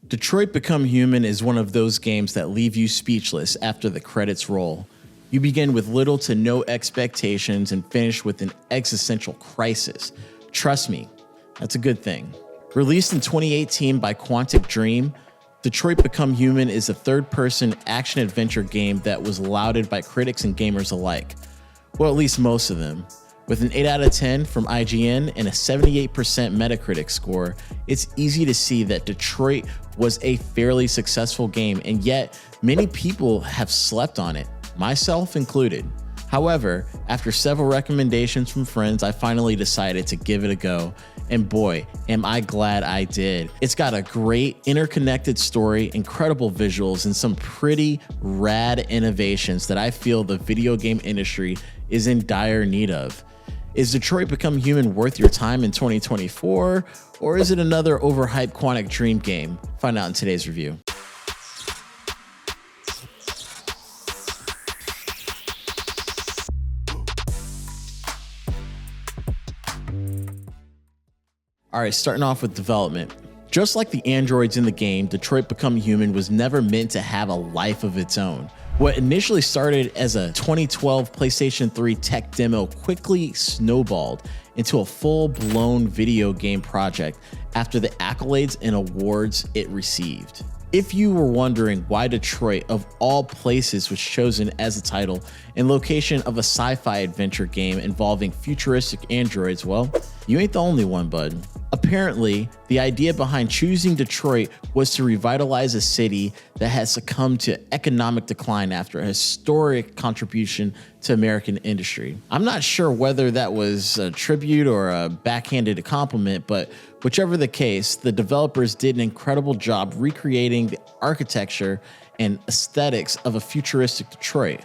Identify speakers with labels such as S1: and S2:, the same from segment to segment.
S1: Detroit Become Human is one of those games that leave you speechless after the credits roll. You begin with little to no expectations and finish with an existential crisis. Trust me, that's a good thing. Released in 2018 by Quantic Dream, Detroit Become Human is a third-person action-adventure game that was lauded by critics and gamers alike. Well, at least most of them. With an 8 out of 10 from IGN and a 78% Metacritic score, it's easy to see that Detroit was a fairly successful game, and yet many people have slept on it, myself included. However, after several recommendations from friends, I finally decided to give it a go, and boy, am I glad I did. It's got a great interconnected story, incredible visuals, and some pretty rad innovations that I feel the video game industry is in dire need of. Is Detroit Become Human worth your time in 2024, or is it another overhyped Quantic Dream game? Find out in today's review. All right, starting off with development. Just like the androids in the game, Detroit Become Human was never meant to have a life of its own. What initially started as a 2012 PlayStation 3 tech demo quickly snowballed into a full-blown video game project after the accolades and awards it received. If you were wondering why Detroit, of all places, was chosen as the title and location of a sci-fi adventure game involving futuristic androids, well, you ain't the only one, bud. Apparently, the idea behind choosing Detroit was to revitalize a city that had succumbed to economic decline after a historic contribution to American industry. I'm not sure whether that was a tribute or a backhanded compliment, but whichever the case, the developers did an incredible job recreating the architecture and aesthetics of a futuristic Detroit.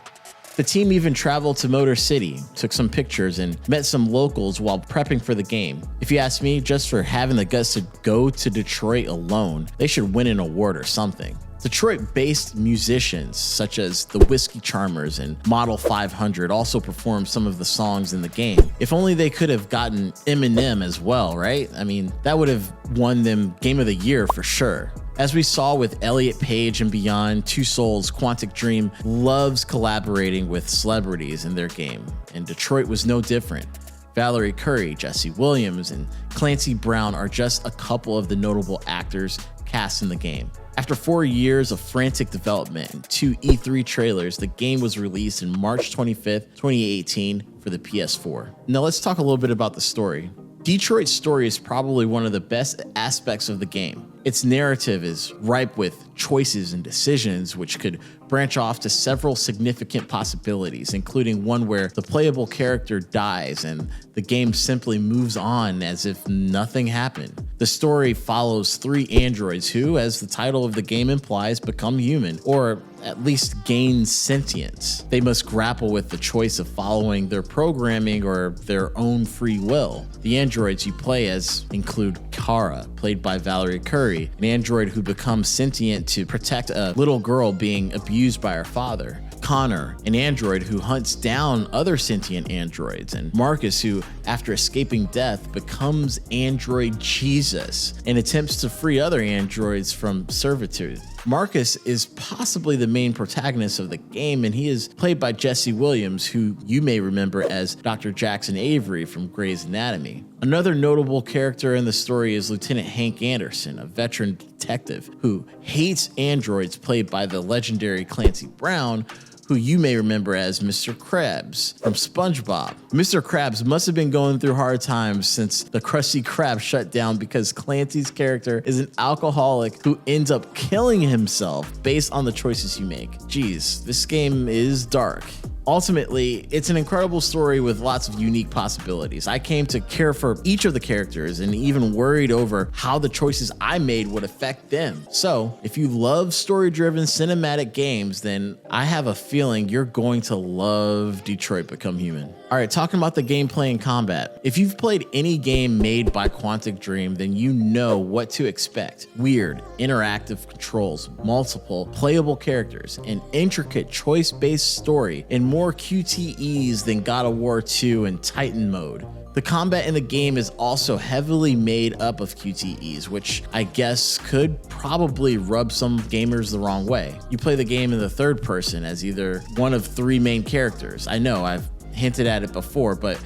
S1: The team even traveled to Motor City, took some pictures, and met some locals while prepping for the game. If you ask me, just for having the guts to go to Detroit alone, they should win an award or something. Detroit-based musicians such as the Whiskey Charmers and Model 500 also performed some of the songs in the game. If only they could have gotten Eminem as well, right? I mean, that would have won them Game of the Year for sure. As we saw with Elliot Page and Beyond Two Souls, Quantic Dream loves collaborating with celebrities in their game, and Detroit was no different. Valerie Curry, Jesse Williams, and Clancy Brown are just a couple of the notable actors cast in the game. After 4 years of frantic development and 2 E3 trailers, the game was released on March 25th, 2018 for the PS4. Now let's talk a little bit about the story. Detroit's story is probably one of the best aspects of the game. Its narrative is ripe with choices and decisions which could branch off to several significant possibilities, including one where the playable character dies and the game simply moves on as if nothing happened. The story follows 3 androids who, as the title of the game implies, become human, or at least gain sentience. They must grapple with the choice of following their programming or their own free will. The androids you play as include Kara, played by Valerie Curry, an android who becomes sentient to protect a little girl being abused by her father. Connor, an android who hunts down other sentient androids, and Marcus, who, after escaping death, becomes Android Jesus and attempts to free other androids from servitude. Marcus is possibly the main protagonist of the game, and he is played by Jesse Williams, who you may remember as Dr. Jackson Avery from Grey's Anatomy. Another notable character in the story is Lieutenant Hank Anderson, a veteran detective who hates androids, played by the legendary Clancy Brown, who you may remember as Mr. Krabs from SpongeBob. Mr. Krabs must have been going through hard times since the Krusty Krab shut down, because Clancy's character is an alcoholic who ends up killing himself based on the choices you make. Geez, this game is dark. Ultimately, it's an incredible story with lots of unique possibilities. I came to care for each of the characters and even worried over how the choices I made would affect them. So, if you love story-driven cinematic games, then I have a feeling you're going to love Detroit Become Human. All right, talking about the gameplay and combat. If you've played any game made by Quantic Dream, then you know what to expect. Weird, interactive controls, multiple playable characters, an intricate choice-based story, and more QTEs than God of War 2 and Titan mode. The The combat in the game is also heavily made up of QTEs, which I guess could probably rub some gamers the wrong way. You play the game in the third person as either one of three main characters. I know I've hinted at it before, but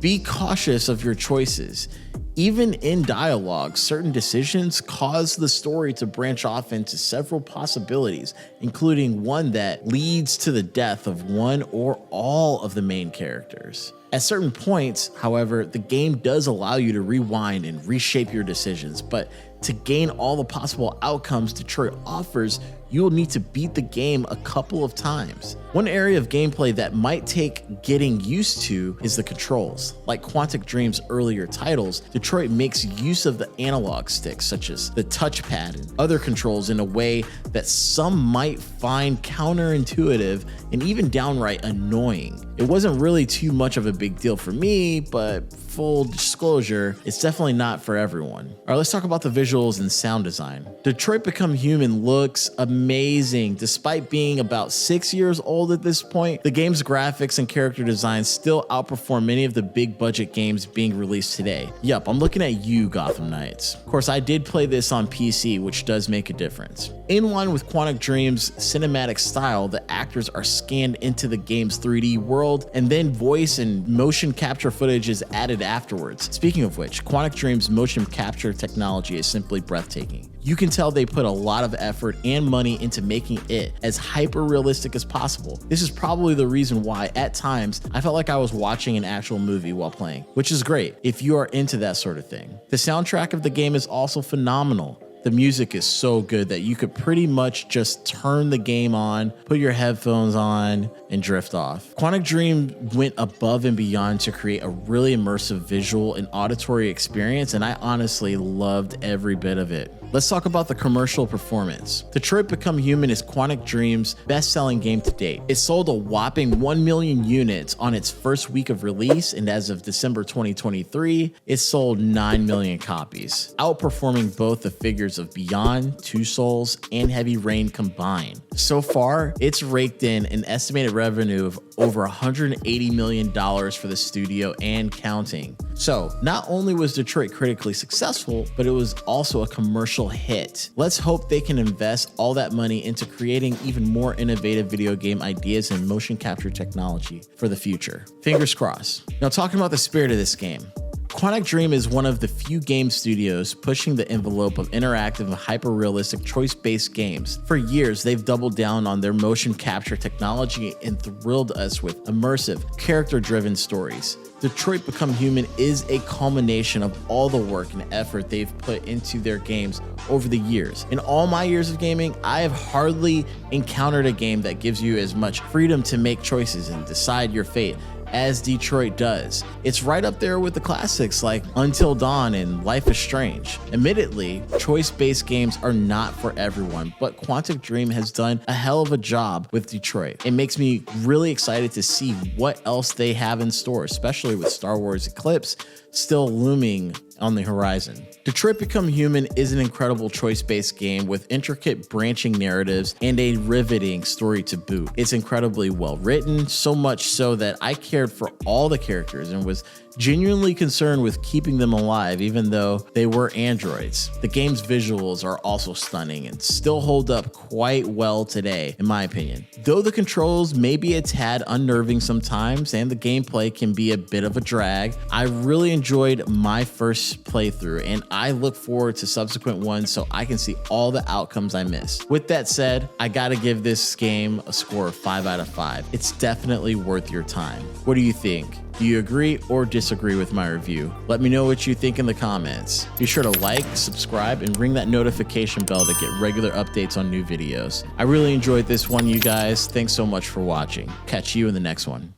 S1: be cautious of your choices. Even in dialogue, certain decisions cause the story to branch off into several possibilities, including one that leads to the death of one or all of the main characters. At certain points, however, the game does allow you to rewind and reshape your decisions, but to gain all the possible outcomes Detroit offers, you will need to beat the game a couple of times. One area of gameplay that might take getting used to is the controls. Like Quantic Dream's earlier titles, Detroit makes use of the analog sticks, such as the touchpad and other controls, in a way that some might find counterintuitive and even downright annoying. It wasn't really too much of a big deal for me, but full disclosure, it's definitely not for everyone. All right, let's talk about the visuals and sound design. Detroit Become Human looks amazing. Despite being about 6 years old at this point, the game's graphics and character design still outperform many of the big budget games being released today. Yup, I'm looking at you, Gotham Knights. Of course, I did play this on PC, which does make a difference. In line with Quantic Dream's cinematic style, the actors are scanned into the game's 3D world, and then voice and motion capture footage is added afterwards. Speaking of which, Quantic Dream's motion capture technology is simply breathtaking. You can tell they put a lot of effort and money into making it as hyper realistic as possible. This is probably the reason why, at times, I felt like I was watching an actual movie while playing, which is great if you are into that sort of thing. The soundtrack of the game is also phenomenal. The music is so good that you could pretty much just turn the game on, put your headphones on, and drift off. Quantic Dream went above and beyond to create a really immersive visual and auditory experience, and I honestly loved every bit of it. Let's talk about the commercial performance. Detroit Become Human is Quantic Dream's best-selling game to date. It sold a whopping 1 million units on its first week of release, and as of December 2023, it sold 9 million copies, outperforming both the figures of Beyond, Two Souls, and Heavy Rain combined. So far, it's raked in an estimated revenue of over $180 million for the studio and counting. So not only was Detroit critically successful, but it was also a commercial hit. Let's hope they can invest all that money into creating even more innovative video game ideas and motion capture technology for the future. Fingers crossed. Now, talking about the spirit of this game. Quantic Dream is one of the few game studios pushing the envelope of interactive and hyper-realistic choice-based games. For years, they've doubled down on their motion capture technology and thrilled us with immersive, character-driven stories. Detroit Become Human is a culmination of all the work and effort they've put into their games over the years. In all my years of gaming, I have hardly encountered a game that gives you as much freedom to make choices and decide your fate as Detroit does. It's right up there with the classics like Until Dawn and Life is Strange. Admittedly, choice-based games are not for everyone, but Quantic Dream has done a hell of a job with Detroit. It makes me really excited to see what else they have in store, especially with Star Wars Eclipse still looming on the horizon. Detroit Become Human is an incredible choice-based game with intricate branching narratives and a riveting story to boot. It's incredibly well written, so much so that I cared for all the characters and was genuinely concerned with keeping them alive even though they were androids. The game's visuals are also stunning and still hold up quite well today, in my opinion. Though the controls may be a tad unnerving sometimes and the gameplay can be a bit of a drag, I really enjoyed my first playthrough and I look forward to subsequent ones so I can see all the outcomes I missed. With that said, I gotta give this game a score of 5 out of 5. It's definitely worth your time. What do you think? Do you agree or disagree with my review? Let me know what you think in the comments. Be sure to like, subscribe, and ring that notification bell to get regular updates on new videos. I really enjoyed this one, you guys. Thanks so much for watching. Catch you in the next one.